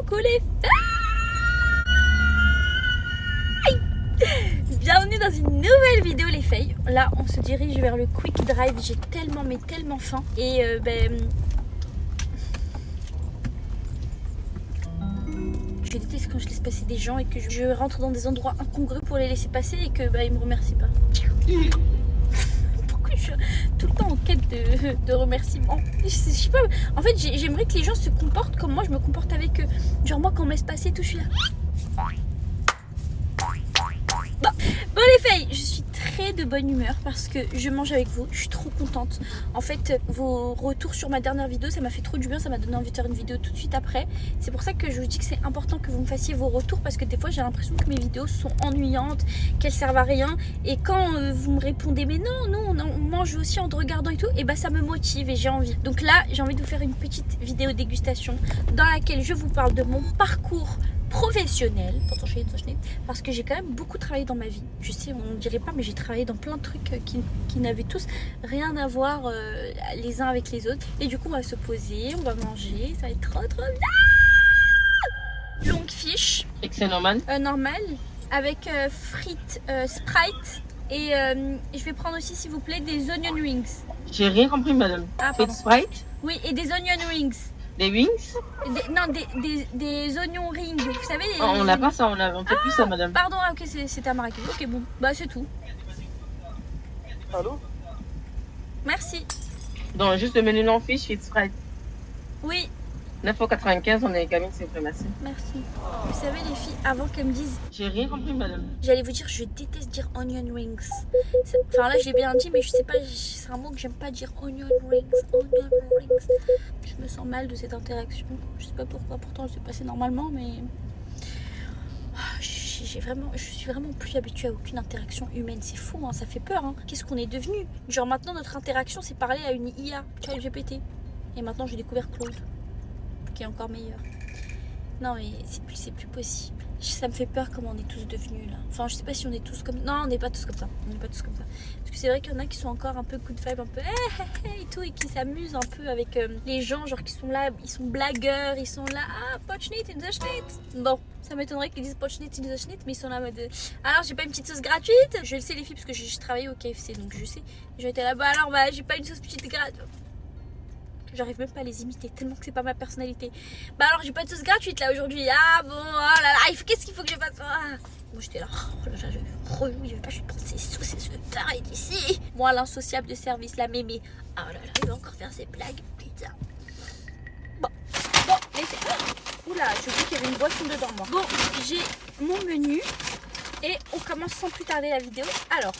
Coucou les filles. Bienvenue dans une nouvelle vidéo les filles. Là on se dirige vers le quick drive. J'ai tellement mais tellement faim. Et je déteste quand je laisse passer des gens et que je rentre dans des endroits incongrus pour les laisser passer et que ils me remercient pas. Pourquoi je suis tout le temps en quête de remerciements? Je sais pas. En fait j'aimerais que les gens se comportent comme moi je me comporte avec eux. Genre moi quand on me laisse passer tout je suis là. Bon les filles, je suis très de bonne humeur parce que je mange avec vous, je suis trop contente. En fait, vos retours sur ma dernière vidéo, ça m'a fait trop du bien, ça m'a donné envie de faire une vidéo tout de suite après. C'est pour ça que je vous dis que c'est important que vous me fassiez vos retours parce que des fois j'ai l'impression que mes vidéos sont ennuyantes, qu'elles servent à rien. Et quand vous me répondez mais non, on mange aussi en te regardant et tout, et bah ça me motive et j'ai envie. Donc là, j'ai envie de vous faire une petite vidéo dégustation dans laquelle je vous parle de mon parcours professionnel, parce que j'ai quand même beaucoup travaillé dans ma vie. Je sais, on ne dirait pas, mais j'ai travaillé dans plein de trucs qui n'avaient tous rien à voir les uns avec les autres. Et du coup, on va se poser, on va manger, ça va être trop bien. Longue fiche. Excellent normal. Normal, avec frites, Sprite. Et je vais prendre aussi, s'il vous plaît, des onion rings. J'ai rien compris, madame. Ah, Faites Sprite, Oui, et des onion rings. des wings. Des oignons rings, vous savez les, On n'a pas ça, on fait plus ça, madame. Pardon, ok, c'est à Marrakech. Ok, bon, bah c'est tout. Allô? Merci. Donc, juste le menu non fiche, faites Sprite. Oui, 9,95 on est gamine, c'est vrai, merci. merci. Vous savez les filles, avant qu'elles me disent, J'ai rien compris, madame. j'allais vous dire, je déteste dire onion rings. Enfin là, je l'ai bien dit, mais je sais pas, c'est un mot que j'aime pas dire onion rings. Onion rings. Je me sens mal de cette interaction. Je sais pas pourquoi, pourtant je suis passée normalement, mais je suis vraiment plus habituée à aucune interaction humaine. C'est fou, hein, ça fait peur. Hein. Qu'est-ce qu'on est devenu? Genre maintenant, notre interaction, c'est parler à une IA, ChatGPT. Et maintenant, j'ai découvert Claude, qui est encore meilleur. Non, mais c'est plus possible. Ça me fait peur comment on est tous devenus là. Enfin, je sais pas si on est tous comme... Non, on n'est pas tous comme ça. On n'est pas tous comme ça. Parce que c'est vrai qu'il y en a qui sont encore un peu good vibe, un peu et tout, et qui s'amusent un peu avec les gens, genre qui sont là, ils sont blagueurs, ils sont là, ah, Potschnitt in the Schnitt. Bon, ça m'étonnerait qu'ils disent Potschnitt in the Schnitt, mais ils sont là en mode alors j'ai pas une petite sauce gratuite? Je le sais les filles, parce que j'ai travaillé au KFC, donc je sais. J'ai été là-bas, alors bah j'ai pas une sauce petite gratuite. J'arrive même pas à les imiter tellement que c'est pas ma personnalité. Bah alors j'ai pas de sauce gratuite là aujourd'hui. Ah bon, oh là là, qu'est-ce qu'il faut que je fasse? Moi j'étais là, oh là là, je vais pas, je vais prendre ces sauces et ce taré d'ici. Moi l'insociable de service, la mémé. Oh là là, il va encore faire ses blagues, putain. Bon, laissez. Oula, je vois qu'il y avait une boisson dedans moi. Bon, j'ai mon menu et on commence sans plus tarder la vidéo. Alors,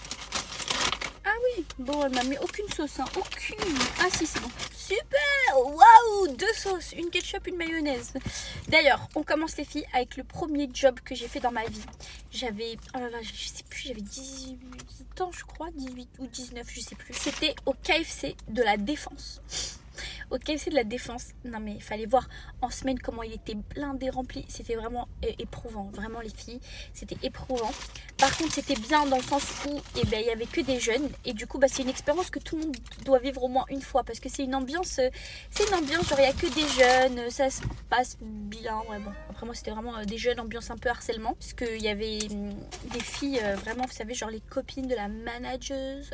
ah oui, bon elle m'a mis aucune sauce, hein, aucune. Ah si c'est bon. Super, waouh, 2 sauces, une ketchup, une mayonnaise. D'ailleurs, on commence les filles avec le premier job que j'ai fait dans ma vie. J'avais, oh là là, je sais plus, j'avais 18 ans je crois, 18 ou 19, je sais plus. C'était au KFC de la Défense. Au KFC de la Défense, non mais il fallait voir en semaine comment il était blindé, rempli. C'était vraiment éprouvant, vraiment les filles, c'était éprouvant. Par contre c'était bien dans le sens où il y avait que des jeunes et du coup c'est une expérience que tout le monde doit vivre au moins une fois parce que c'est une ambiance genre il n'y a que des jeunes, ça se passe bien. Ouais bon, après moi c'était vraiment des jeunes, ambiance un peu harcèlement parce qu'il y avait des filles vraiment, vous savez, genre les copines de la manageuse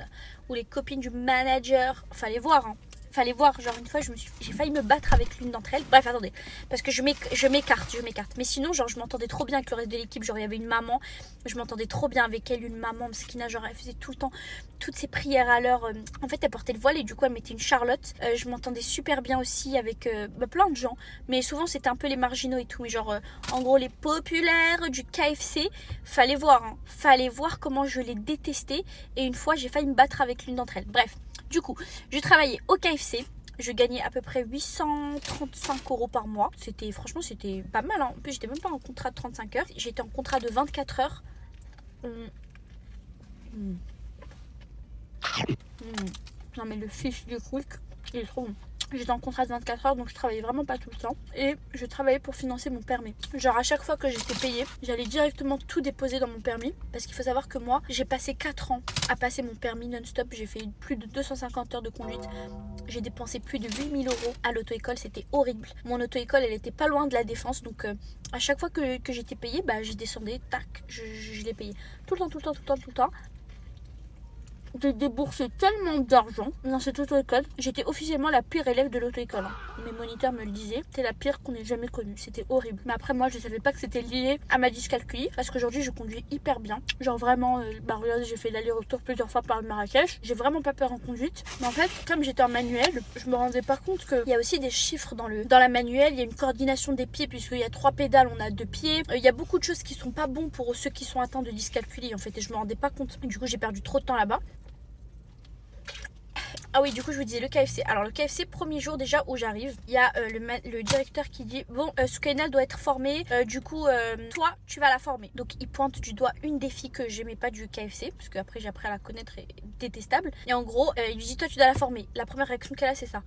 ou les copines du manager, fallait voir hein. Fallait voir, genre une fois j'ai failli me battre avec l'une d'entre elles. Bref, attendez, parce que je m'écarte. Mais sinon, genre je m'entendais trop bien avec le reste de l'équipe. Genre il y avait une maman, je m'entendais trop bien avec elle, une maman Mskina, genre elle faisait tout le temps toutes ses prières à l'heure. En fait, elle portait le voile et du coup elle mettait une charlotte. Je m'entendais super bien aussi avec plein de gens, mais souvent c'était un peu les marginaux et tout. Mais genre en gros les populaires du KFC, fallait voir, hein. Fallait voir comment je les détestais. Et une fois j'ai failli me battre avec l'une d'entre elles. Bref. Du coup, je travaillais au KFC, je gagnais à peu près 835 € par mois. Franchement, c'était pas mal. Hein. En plus, j'étais même pas en contrat de 35 heures. J'étais en contrat de 24 heures. Non mais le fish du truc, il est trop bon. J'étais en contrat de 24 heures donc je travaillais vraiment pas tout le temps. Et je travaillais pour financer mon permis. Genre à chaque fois que j'étais payée, j'allais directement tout déposer dans mon permis. Parce qu'il faut savoir que moi, j'ai passé 4 ans à passer mon permis non-stop. J'ai fait plus de 250 heures de conduite. J'ai dépensé plus de 8000 euros à l'auto-école, c'était horrible. Mon auto-école, elle était pas loin de la Défense, donc à chaque fois que j'étais payée, bah je descendais, tac, je l'ai payé. Tout le temps, tout le temps, tout le temps, tout le temps. J'ai déboursé tellement d'argent dans cette auto-école. J'étais officiellement la pire élève de l'auto-école. Mes moniteurs me le disaient. C'était la pire qu'on ait jamais connue. C'était horrible. Mais après, moi, je savais pas que c'était lié à ma dyscalculie. Parce qu'aujourd'hui, je conduis hyper bien. Genre vraiment, regardez, j'ai fait l'aller-retour plusieurs fois par Marrakech. J'ai vraiment pas peur en conduite. Mais en fait, comme j'étais en manuel, je me rendais pas compte qu'il y a aussi des chiffres dans la manuelle. Il y a une coordination des pieds, puisqu'il y a 3 pédales, on a 2 pieds. Il y a beaucoup de choses qui sont pas bons pour ceux qui sont atteints de dyscalculie, en fait. Et je me rendais pas compte. Du coup, j'ai perdu trop de temps là-bas. Ah oui, du coup, je vous disais le KFC. Alors, le KFC, premier jour déjà où j'arrive, il y a le directeur qui dit bon, Soukaina doit être formée. Du coup, toi, tu vas la former. Donc, il pointe du doigt une des filles que j'aimais pas du KFC, parce qu'après, j'ai appris à la connaître et détestable. Et en gros, il lui dit toi, tu dois la former. La première réaction qu'elle a, c'est ça.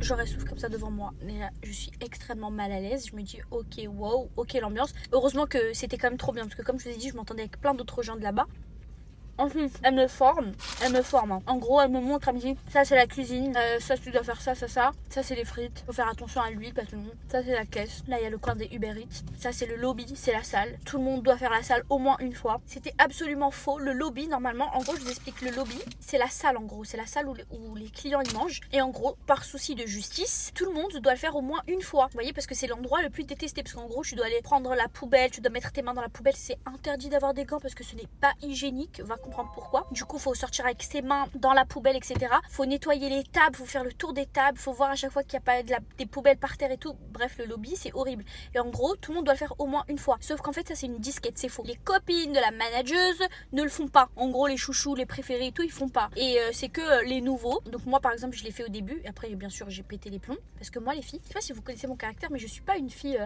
J'aurais souffle comme ça devant moi. Mais là, je suis extrêmement mal à l'aise. Je me dis ok, wow, ok, l'ambiance. Heureusement que c'était quand même trop bien, parce que comme je vous ai dit, je m'entendais avec plein d'autres gens de là-bas. Ensuite, elle me forme, hein. En gros, elle me montre, elle me dit ça c'est la cuisine, ça tu dois faire ça c'est les frites, faut faire attention à l'huile parce que ça c'est la caisse, là il y a le coin des Uber Eats, ça c'est le lobby, c'est la salle, tout le monde doit faire la salle au moins une fois. C'était absolument faux. Le lobby, normalement, en gros je vous explique, le lobby c'est la salle, en gros c'est la salle où les clients ils mangent, et en gros par souci de justice, tout le monde doit le faire au moins une fois, vous voyez, parce que c'est l'endroit le plus détesté, parce qu'en gros tu dois aller prendre la poubelle, tu dois mettre tes mains dans la poubelle, c'est interdit d'avoir des gants parce que ce n'est pas hygiénique, va comprendre pourquoi. Du coup, faut sortir avec ses mains dans la poubelle, etc. Faut nettoyer les tables, faut faire le tour des tables, faut voir à chaque fois qu'il n'y a pas des poubelles par terre et tout. Bref, le lobby, c'est horrible. Et en gros, tout le monde doit le faire au moins une fois. Sauf qu'en fait, ça, c'est une disquette, c'est faux. Les copines de la manageuse ne le font pas. En gros, les chouchous, les préférés et tout, ils font pas. Et c'est que les nouveaux. Donc moi, par exemple, je l'ai fait au début. Et après, bien sûr, j'ai pété les plombs. Parce que moi, les filles, je sais pas si vous connaissez mon caractère, mais je suis pas une fille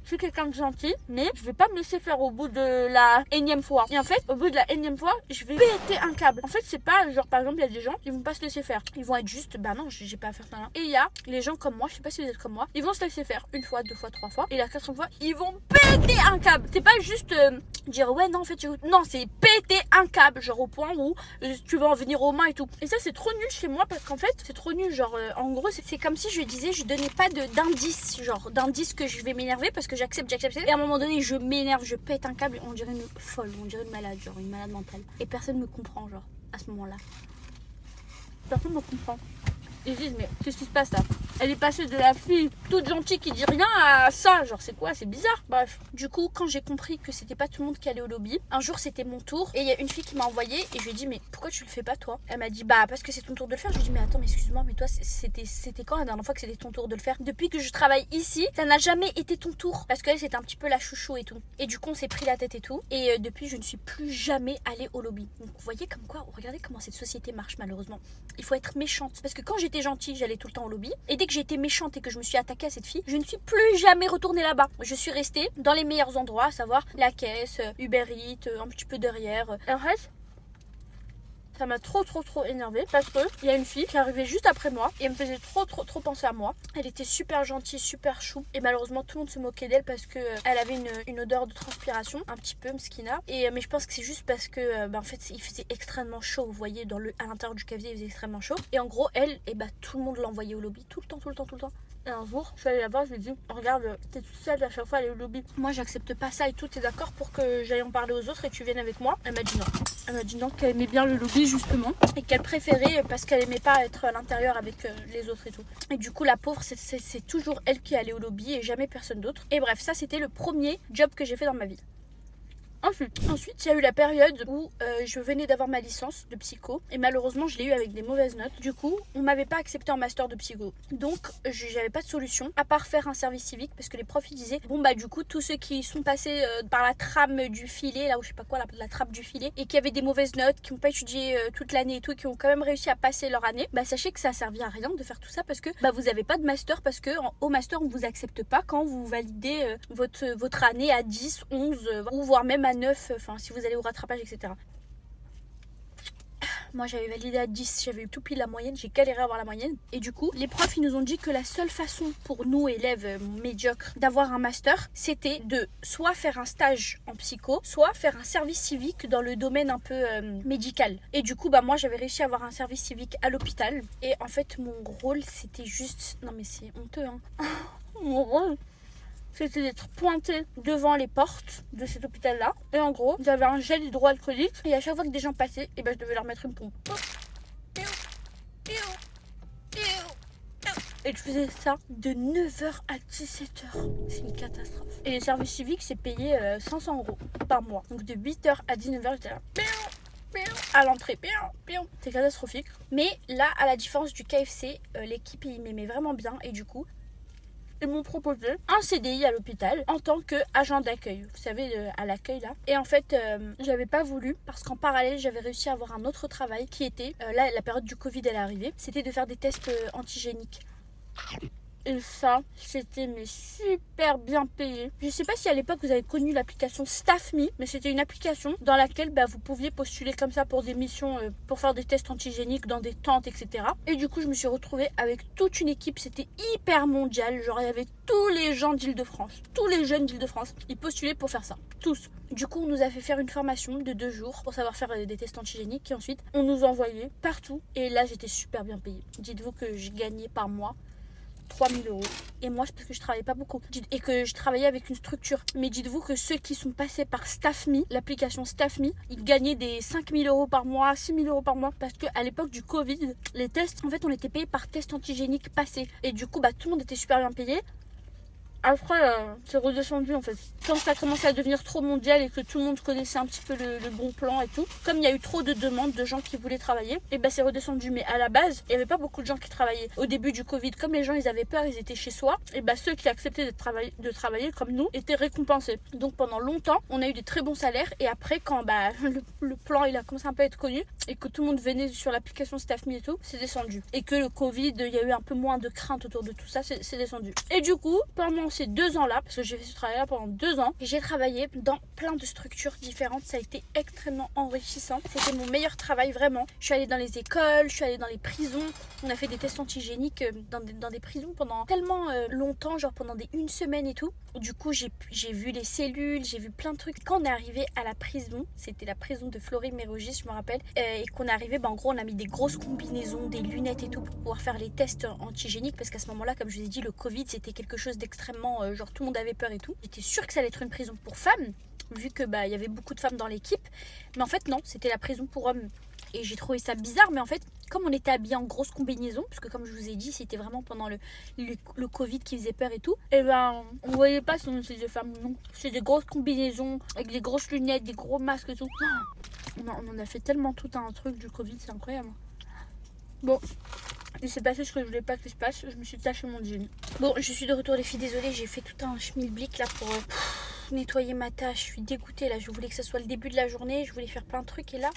je suis quelqu'un de gentil, mais je vais pas me laisser faire au bout de la énième fois. Et en fait, au bout de la énième fois, je vais péter un câble. En fait, c'est pas genre, par exemple, il y a des gens, ils vont pas se laisser faire. Ils vont être juste, bah non, j'ai pas à faire ça là. Et il y a les gens comme moi, je sais pas si vous êtes comme moi, ils vont se laisser faire une fois, 2 fois, 3 fois. Et la 4e fois, ils vont péter un câble. C'est pas juste dire ouais, non, en fait, non, c'est péter un câble, genre au point où tu vas en venir aux mains et tout. Et ça, c'est trop nul chez moi parce qu'en fait, c'est trop nul. Genre, en gros, c'est comme si je disais, je donnais pas d'indice, genre d'indice que je vais m'énerver parce que j'accepte. Et à un moment donné, je m'énerve, je pète un câble. On dirait une folle, on dirait une malade, genre une malade mentale. Et personne me comprend, genre, à ce moment-là. Personne me comprend. Ils disent, mais qu'est-ce qui se passe là? Elle est passée de la fille toute gentille qui dit rien à ça. Genre, c'est quoi? C'est bizarre. Bref. Du coup, quand j'ai compris que c'était pas tout le monde qui allait au lobby, un jour c'était mon tour. Et il y a une fille qui m'a envoyé. Et je lui ai dit, mais pourquoi tu le fais pas toi? Elle m'a dit, bah parce que c'est ton tour de le faire. Je lui ai dit, mais attends, mais excuse-moi, mais toi, c'était quand la dernière fois que c'était ton tour de le faire? Depuis que je travaille ici, ça n'a jamais été ton tour. Parce qu'elle, c'était un petit peu la chouchou et tout. Et du coup, on s'est pris la tête et tout. Et depuis, je ne suis plus jamais allée au lobby. Donc, vous voyez comme quoi, regardez comment cette société marche malheureusement. Il faut être méchante. Parce que quand j'étais gentille, j'allais tout le temps au lobby. Et dès que j'ai été méchante et que je me suis attaquée à cette fille, je ne suis plus jamais retournée là-bas. Je suis restée dans les meilleurs endroits, à savoir la caisse, Uber Eats, un petit peu derrière. En fait, ça m'a trop énervée parce que il y a une fille qui arrivait juste après moi et elle me faisait trop penser à moi. Elle était super gentille, super chou, et malheureusement tout le monde se moquait d'elle parce que elle avait une odeur de transpiration un petit peu mskina. Et mais je pense que c'est juste parce que en fait il faisait extrêmement chaud, vous voyez, à l'intérieur du casier il faisait extrêmement chaud. Et en gros elle, tout le monde l'envoyait au lobby tout le temps. Et un jour, je suis allée là-bas, je lui ai dit, regarde, t'es toute seule à chaque fois aller au lobby. Moi, j'accepte pas ça et tout, t'es d'accord pour que j'aille en parler aux autres et tu viennes avec moi? Elle m'a dit non. Elle m'a dit non, qu'elle aimait bien le lobby justement et qu'elle préférait parce qu'elle aimait pas être à l'intérieur avec les autres et tout. Et du coup, la pauvre, c'est toujours elle qui allait au lobby et jamais personne d'autre. Et bref, ça, c'était le premier job que j'ai fait dans ma vie. Ensuite, il y a eu la période où je venais d'avoir ma licence de psycho et malheureusement je l'ai eu avec des mauvaises notes. Du coup, on m'avait pas accepté en master de psycho. Donc, j'avais pas de solution à part faire un service civique parce que les profs ils disaient bon bah du coup tous ceux qui sont passés par la trame du filet, là où je sais pas quoi, la trappe du filet et qui avaient des mauvaises notes, qui n'ont pas étudié toute l'année et tout, et qui ont quand même réussi à passer leur année, bah sachez que ça a servi à rien de faire tout ça parce que bah vous avez pas de master parce que au master on vous accepte pas quand vous validez votre année à 10, 11 ou voire même à 9, enfin si vous allez au rattrapage, etc. Moi j'avais validé à 10, j'avais eu tout pile la moyenne, j'ai galéré à avoir la moyenne. Et du coup, les profs ils nous ont dit que la seule façon pour nous élèves médiocres d'avoir un master, c'était de soit faire un stage en psycho, soit faire un service civique dans le domaine un peu médical. Et du coup, moi j'avais réussi à avoir un service civique à l'hôpital. Et en fait, mon rôle c'était juste... Non mais c'est honteux hein. Mon rôle, c'était d'être pointé devant les portes de cet hôpital-là. Et en gros, j'avais un gel hydroalcoolique. Et à chaque fois que des gens passaient, et je devais leur mettre une pompe. Et je faisais ça de 9h à 17h. C'est une catastrophe. Et les services civiques, c'est payé 500 € par mois. Donc de 8h à 19h, j'étais là. À l'entrée, c'est catastrophique. Mais là, à la différence du KFC, l'équipe, ils m'aimaient vraiment bien. Et du coup, ils m'ont proposé un CDI à l'hôpital en tant qu'agent d'accueil. Vous savez, à l'accueil là. Et en fait, j'avais pas voulu parce qu'en parallèle, j'avais réussi à avoir un autre travail qui était, là, la période du Covid, elle est arrivée. C'était de faire des tests antigéniques. Et ça, c'était mais super bien payé. Je sais pas si à l'époque vous avez connu l'application StaffMe, mais c'était une application dans laquelle vous pouviez postuler comme ça pour des missions, pour faire des tests antigéniques dans des tentes, etc. Et du coup, je me suis retrouvée avec toute une équipe. C'était hyper mondial. Genre, il y avait tous les gens d'Île-de-France, tous les jeunes d'Île-de-France. Ils postulaient pour faire ça. Tous. Du coup, on nous a fait faire une formation de 2 jours pour savoir faire des tests antigéniques. Et ensuite, on nous envoyait partout. Et là, j'étais super bien payée. Dites-vous que j'ai gagné par mois 3 000 €. Et moi, parce que je travaillais pas beaucoup et que je travaillais avec une structure. Mais dites-vous que ceux qui sont passés par StaffMe, l'application StaffMe, ils gagnaient des 5 000 € par mois, 6 000 € par mois. Parce qu'à l'époque du Covid, les tests, en fait, on était payé par test antigénique passé. Et du coup, tout le monde était super bien payé. Après, c'est redescendu en fait. Quand ça a commencé à devenir trop mondial et que tout le monde connaissait un petit peu le bon plan et tout, comme il y a eu trop de demandes de gens qui voulaient travailler, et c'est redescendu. Mais à la base, il n'y avait pas beaucoup de gens qui travaillaient. Au début du Covid, comme les gens ils avaient peur, ils étaient chez soi, et ceux qui acceptaient de travailler comme nous étaient récompensés. Donc pendant longtemps, on a eu des très bons salaires. Et après, quand le plan il a commencé un peu à être connu et que tout le monde venait sur l'application StaffMe et tout, c'est descendu. Et que le Covid, il y a eu un peu moins de crainte autour de tout ça, c'est descendu. Et du coup, pendant ces 2 ans-là, parce que j'ai fait ce travail-là pendant 2 ans, j'ai travaillé dans plein de structures différentes. Ça a été extrêmement enrichissant. C'était mon meilleur travail, vraiment. Je suis allée dans les écoles, je suis allée dans les prisons. On a fait des tests antigéniques dans des prisons pendant tellement longtemps, genre pendant une semaine et tout. Du coup, j'ai vu les cellules, j'ai vu plein de trucs. Quand on est arrivé à la prison, c'était la prison de Fleury-Mérogis, je me rappelle, et qu'on est arrivé, en gros, on a mis des grosses combinaisons, des lunettes et tout pour pouvoir faire les tests antigéniques, parce qu'à ce moment-là, comme je vous ai dit, le Covid, c'était quelque chose d'extrêmement, genre tout le monde avait peur et tout. J'étais sûre que ça allait être une prison pour femmes, vu que il y avait beaucoup de femmes dans l'équipe, mais en fait non, c'était la prison pour hommes. Et j'ai trouvé ça bizarre, mais en fait, comme on était habillés en grosse combinaison, parce que comme je vous ai dit, c'était vraiment pendant le Covid qui faisait peur et tout, et on voyait pas si on était des femmes ou non. C'est des grosses combinaisons, avec des grosses lunettes, des gros masques et tout. On en a fait tellement tout un truc du Covid, c'est incroyable. Bon, il s'est passé ce que je voulais pas qu'il se passe, je me suis taché mon jean. Bon, je suis de retour les filles, désolée, j'ai fait tout un schmilblick là pour nettoyer ma tâche. Je suis dégoûtée là, je voulais que ça soit le début de la journée, je voulais faire plein de trucs et là...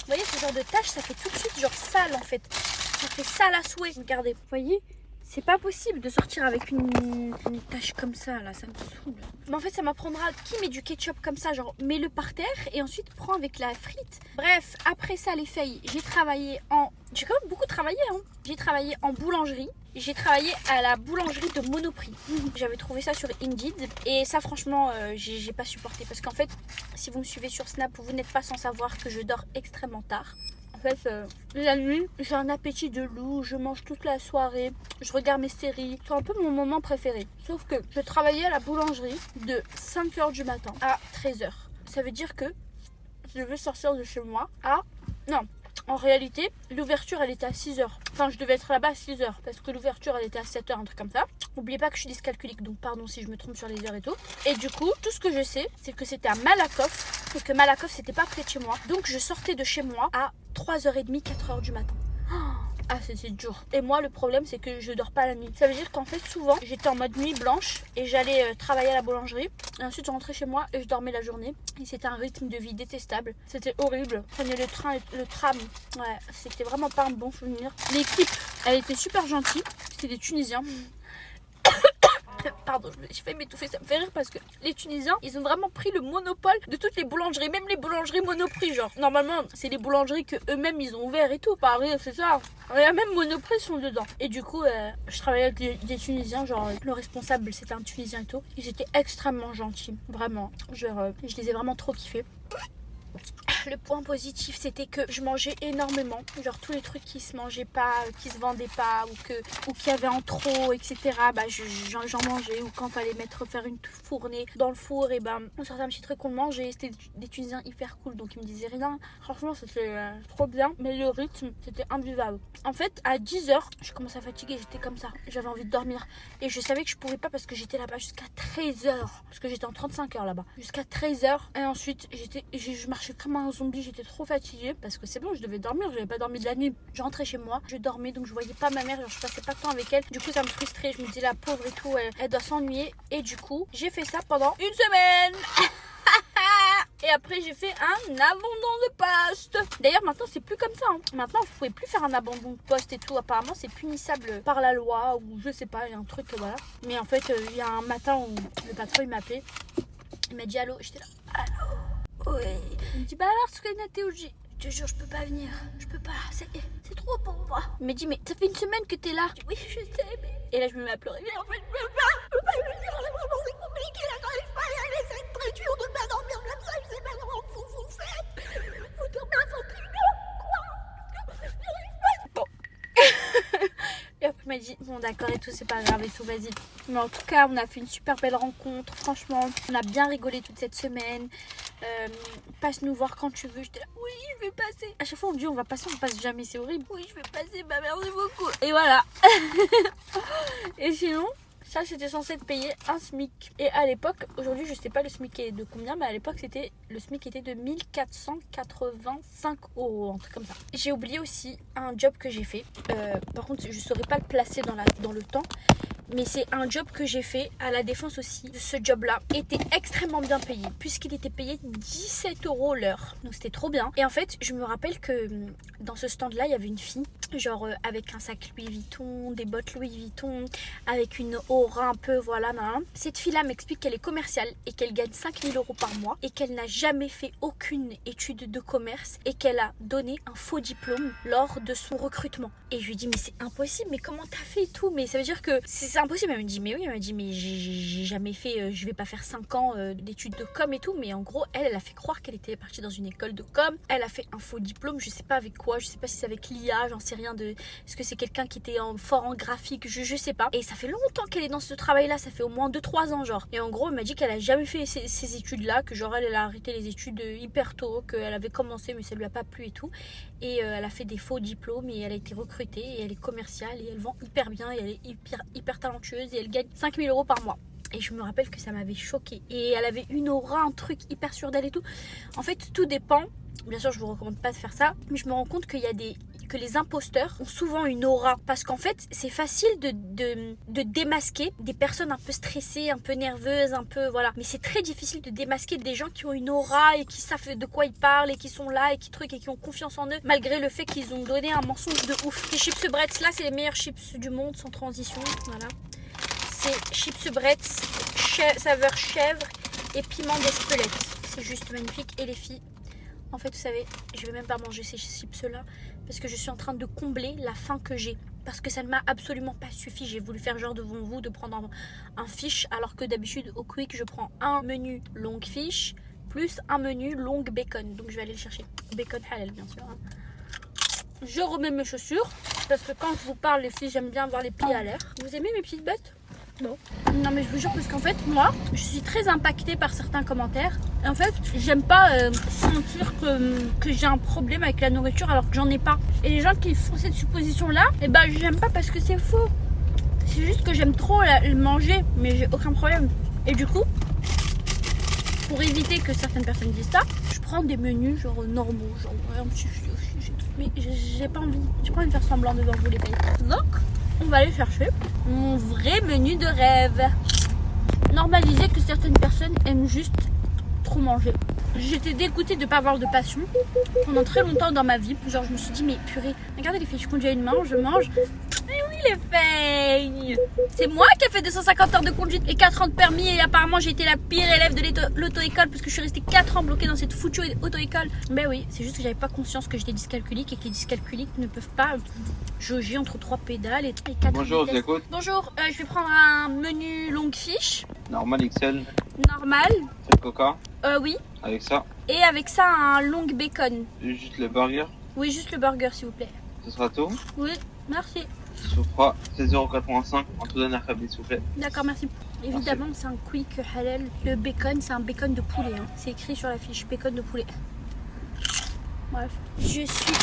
Vous voyez ce genre de tâche, ça fait tout de suite genre sale en fait. Ça fait sale à souhait. Regardez, vous voyez, c'est pas possible de sortir avec une tâche comme ça là, ça me saoule. Mais en fait ça m'apprendra qui met du ketchup comme ça, genre mets-le par terre et ensuite prends avec la frite. Bref, après ça les filles, j'ai quand même beaucoup travaillé hein. J'ai travaillé en boulangerie. J'ai travaillé à la boulangerie de Monoprix. J'avais trouvé ça sur Indeed. Et ça, franchement, j'ai pas supporté. Parce qu'en fait, si vous me suivez sur Snap, vous n'êtes pas sans savoir que je dors extrêmement tard. En fait, la nuit, j'ai un appétit de loup. Je mange toute la soirée. Je regarde mes séries. C'est un peu mon moment préféré. Sauf que je travaillais à la boulangerie de 5h du matin à 13h. Ça veut dire que je devais sortir de chez moi à... Non. En réalité, l'ouverture, elle était à 6h. Enfin, je devais être là-bas à 6h. Parce que l'ouverture, elle était à 7h, un truc comme ça. N'oubliez pas que je suis dyscalculique, donc pardon si je me trompe sur les heures et tout. Et du coup, tout ce que je sais, c'est que c'était à Malakoff. Et que Malakoff, c'était pas près de chez moi. Donc, je sortais de chez moi à 3h30, 4h du matin. Ah, c'était dur. Et moi, le problème, c'est que je dors pas la nuit. Ça veut dire qu'en fait, souvent, j'étais en mode nuit blanche et j'allais travailler à la boulangerie. Et ensuite, je rentrais chez moi et je dormais la journée. Et c'était un rythme de vie détestable. C'était horrible. Je prenais le train et le tram. Ouais, c'était vraiment pas un bon souvenir. L'équipe, elle était super gentille. C'était des Tunisiens. Pardon. pardon, j'ai failli m'étouffer, ça me fait rire parce que les Tunisiens, ils ont vraiment pris le monopole de toutes les boulangeries, même les boulangeries Monoprix, genre. Normalement, c'est les boulangeries que eux-mêmes ils ont ouvert et tout. Paris, c'est ça. Il y a même Monoprix sont dedans. Et du coup, je travaillais avec des Tunisiens, genre le responsable c'était un Tunisien et tout. Ils étaient extrêmement gentils, vraiment. Genre, je les ai vraiment trop kiffés. Le point positif, c'était que je mangeais énormément. Genre tous les trucs qui se mangeaient pas, qui se vendaient pas ou qu'il y avait en trop, etc. Bah j'en mangeais. Ou quand fallait faire une fournée dans le four, et ben on sortait un petit truc qu'on mangeait. C'était des Tunisiens hyper cool, donc ils me disaient rien. Franchement, c'était trop bien. Mais le rythme, c'était invivable. En fait, à 10h, je commençais à fatiguer. J'étais comme ça. J'avais envie de dormir. Et je savais que je pouvais pas parce que j'étais là-bas jusqu'à 13h. Parce que j'étais en 35 heures là-bas. Jusqu'à 13h. Et ensuite, je marchais comme un zombie, j'étais trop fatiguée parce que c'est bon, je devais dormir, j'avais pas dormi de la nuit. Je rentrais chez moi, je dormais, donc je voyais pas ma mère, genre je passais pas de temps avec elle. Du coup ça me frustrait, je me disais la pauvre et tout, elle doit s'ennuyer. Et du coup j'ai fait ça pendant une semaine. Et après j'ai fait un abandon de poste. D'ailleurs maintenant c'est plus comme ça hein. Maintenant vous pouvez plus faire un abandon de poste et tout. Apparemment c'est punissable par la loi ou je sais pas, il y a un truc voilà. Mais en fait il y a un matin où le patron il m'a appelé. Il m'a dit allô, j'étais là. Allô. Oui. Il me dit bah alors ce que Nathéo, je te jure je peux pas venir, je peux pas, c'est trop pour moi. Il m'a dit mais ça fait une semaine que t'es là. Je dis oui je sais mais... Et là je me mets à pleurer. Mais en fait je peux pas venir, là vraiment c'est compliqué, là j'arrive pas à y aller, c'est très dur de pas dormir comme ça, je sais pas comment vous faites. Vous dormez à 21h quoi. J'arrive pas. Bon. Et après il m'a dit bon d'accord et tout, c'est pas grave et tout, vas-y. Mais en tout cas on a fait une super belle rencontre, franchement on a bien rigolé toute cette semaine. Passe nous voir quand tu veux. J'étais là oui je vais passer. À chaque fois on me dit on va passer, on passe jamais, c'est horrible. Oui je vais passer, bah merci beaucoup. Et voilà. Et sinon ça c'était censé être payé un SMIC. Et à l'époque, aujourd'hui je sais pas le SMIC est de combien, mais à l'époque le SMIC était de 1485 €, un truc comme ça. J'ai oublié aussi un job que j'ai fait. Par contre je saurais pas le placer dans le temps. Mais c'est un job que j'ai fait à la Défense aussi. Ce job-là était extrêmement bien payé puisqu'il était payé 17 € l'heure. Donc c'était trop bien. Et en fait, je me rappelle que dans ce stand-là, il y avait une fille, genre avec un sac Louis Vuitton, des bottes Louis Vuitton, avec une aura un peu, voilà. Nan. Cette fille-là m'explique qu'elle est commerciale et qu'elle gagne 5 000 € par mois et qu'elle n'a jamais fait aucune étude de commerce et qu'elle a donné un faux diplôme lors de son recrutement. Et je lui dis mais c'est impossible, mais comment t'as fait et tout? Mais ça veut dire que c'est impossible. Elle me dit mais oui, elle m'a dit mais j'ai jamais fait, je vais pas faire 5 ans d'études de com et tout. Mais en gros elle a fait croire qu'elle était partie dans une école de com. Elle a fait un faux diplôme, je sais pas avec quoi, je sais pas si c'est avec l'IA, j'en sais rien de... Est-ce que c'est quelqu'un qui était fort en graphique, je sais pas. Et ça fait longtemps qu'elle est dans ce travail là, ça fait au moins 2-3 ans genre. Et en gros elle m'a dit qu'elle a jamais fait ces études là, que genre elle a arrêté les études hyper tôt, qu'elle avait commencé mais ça lui a pas plu et tout. Et elle a fait des faux diplômes et elle a été recrutée et elle est commerciale et elle vend hyper bien et elle est hyper talentueuse et elle gagne 5 000 € par mois. Et je me rappelle que ça m'avait choquée. Et elle avait une aura, un truc hyper sûr d'elle et tout. En fait, tout dépend. Bien sûr, je vous recommande pas de faire ça. Mais je me rends compte qu'il y a que les imposteurs ont souvent une aura. Parce qu'en fait, c'est facile de démasquer des personnes un peu stressées, un peu nerveuses, un peu... Voilà. Mais c'est très difficile de démasquer des gens qui ont une aura et qui savent de quoi ils parlent et qui sont là et qui truquent et qui ont confiance en eux. Malgré le fait qu'ils ont donné un mensonge de ouf. Les chips Bretz, là, c'est les meilleurs chips du monde, sans transition. Voilà. C'est chips Bretz, saveur chèvre et piment d'Espelette. C'est juste magnifique. Et les filles, en fait, vous savez, je vais même pas manger ces chips-là parce que je suis en train de combler la faim que j'ai. Parce que ça ne m'a absolument pas suffi. J'ai voulu faire genre devant vous de prendre un fish alors que d'habitude au Quick, je prends un menu longue fish plus un menu longue bacon. Donc je vais aller le chercher. Bacon halal, bien sûr. Hein. Je remets mes chaussures parce que quand je vous parle, les filles, j'aime bien avoir les pieds à l'air. Vous aimez mes petites bottes? Non. Non mais je vous jure parce qu'en fait moi je suis très impactée par certains commentaires et en fait j'aime pas sentir que j'ai un problème avec la nourriture alors que j'en ai pas. Et les gens qui font cette supposition là, et ben j'aime pas parce que c'est faux. C'est juste que j'aime trop le manger mais j'ai aucun problème. Et du coup pour éviter que certaines personnes disent ça, je prends des menus genre normaux, genre un petit mais j'ai pas envie de faire semblant devant vous les filles. Donc on va aller chercher mon vrai menu de rêve. Normaliser que certaines personnes aiment juste trop manger. J'étais dégoûtée de ne pas avoir de passion pendant très longtemps dans ma vie. Genre je me suis dit mais purée, regardez les filles, je conduis à une main, je mange. Mais oui les filles. C'est moi qui ai fait 250 heures de conduite et 4 ans de permis et apparemment j'ai été la pire élève de l'auto-école parce que je suis restée 4 ans bloquée dans cette foutue auto-école. Ben oui, c'est juste que j'avais pas conscience que j'étais dyscalculique et que les dyscalculiques ne peuvent pas jauger entre 3 pédales et 4 Bonjour, je vitesses. t'écoute. Bonjour, je vais prendre un menu longue fiche, Normal XL, normal, c'est le coca. oui, Avec ça, et avec ça un long bacon. juste le burger. Oui, juste le burger s'il vous plaît. Ce sera tout. Oui, merci. Je vous ferai 16,85 € en tout dernier câble, s'il vous plaît. D'accord, merci. Évidemment, c'est un quick halal. Le bacon, c'est un bacon de poulet. Hein. C'est écrit sur la fiche, bacon de poulet. Bref, je suis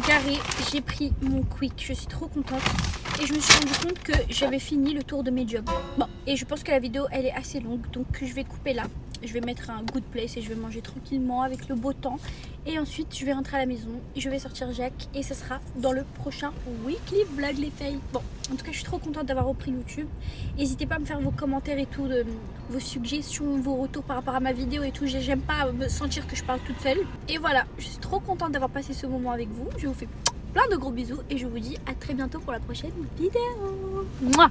garée, j'ai pris mon quick, je suis trop contente. Et je me suis rendu compte que j'avais fini le tour de mes jobs. Bon, et je pense que la vidéo, elle est assez longue, donc je vais couper là. Je vais mettre un good place et je vais manger tranquillement avec le beau temps. Et ensuite, je vais rentrer à la maison, je vais sortir Jacques et ça sera dans le prochain weekly vlog les filles. Bon, en tout cas, je suis trop contente d'avoir repris YouTube. N'hésitez pas à me faire vos commentaires et tout, vos suggestions, vos retours par rapport à ma vidéo et tout. J'aime pas me sentir que je parle toute seule. Et voilà, je suis trop contente d'avoir passé ce moment avec vous. Je vous fais plein de gros bisous et je vous dis à très bientôt pour la prochaine vidéo. Mouah.